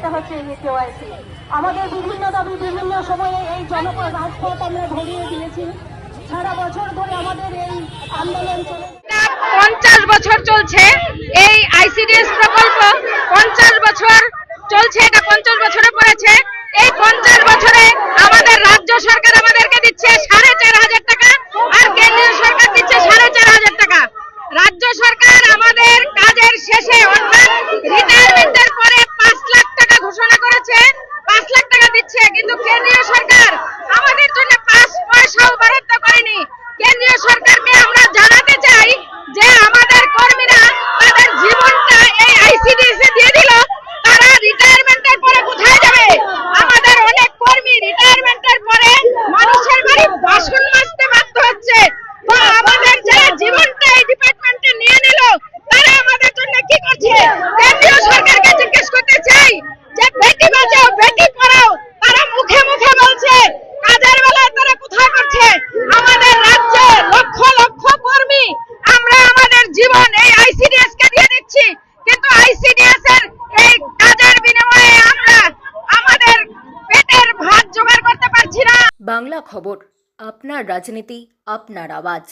সেটা হচ্ছে কেওয়াইসি। আমাদের বিভিন্ন দাবি বিভিন্ন সময়ে এই জনপদ রাজপথ আমরা ধরিয়ে দিয়েছি। সারা বছর ধরে আমাদের এই আন্দোলন চলে। 50 বছর চলছে এই আইসিডিএস প্রকল্প, 50 বছর চলছে, এটা 50 বছরে পড়েছে। এই 50 বছরে আমাদের রাজ্য সরকার আমাদেরকে দিচ্ছে 4,500 টাকা আর কেন্দ্রীয় সরকার দিচ্ছে 4,500 টাকা। রাজ্য সরকার আমাদের কাজের শেষে অর্থাৎ রিটায়ারমেন্টের পরে 5 লাখ টাকা ঘোষণা করেছে, 5 লাখ টাকা দিচ্ছে, কিন্তু কেন্দ্রীয় সরকার আমাদের জন্য 5 পয়সাও বরাদ্দ করেনি। কেন্দ্রীয় সরকারকে আমরা জানাতে চাই যে আমাদের কর্মীরা তাদের জীবনটা এই আইসিডিএস এ দিয়ে দিল, তারা রিটায়ারমেন্টের পরে কোথায় যাবে? আমাদের অনেক কর্মী রিটায়ারমেন্টের পরে মানুষের বাড়ি বাসন মাজতে বাধ্য হচ্ছে। তো আমাদের যারা জীবনটা এই ডিপার্টমেন্টে নিয়ে নিল তারা আমাদের জন্য কি করছে? কেন্দ্রীয় সরকারকে জিজ্ঞেস করতে চাই যে বেটি বাঁচাও বেটি পড়াও তারা মুখে মুখে বলছে, কাজের বেলায় তারা কোথায় করছে? আমাদের রাজ্যে লক্ষ লক্ষ কর্মী আমরা আমাদের জীবন এই আইসিডিএস কে দিয়ে দিচ্ছি, কিন্তু আইসিডিএস এর এই কাজের বিনিময়ে আমরা আমাদের পেটের ভাত জোগাড় করতে পারছি না। বাংলা খবর, আপনার রাজনীতি, আপনার আওয়াজ।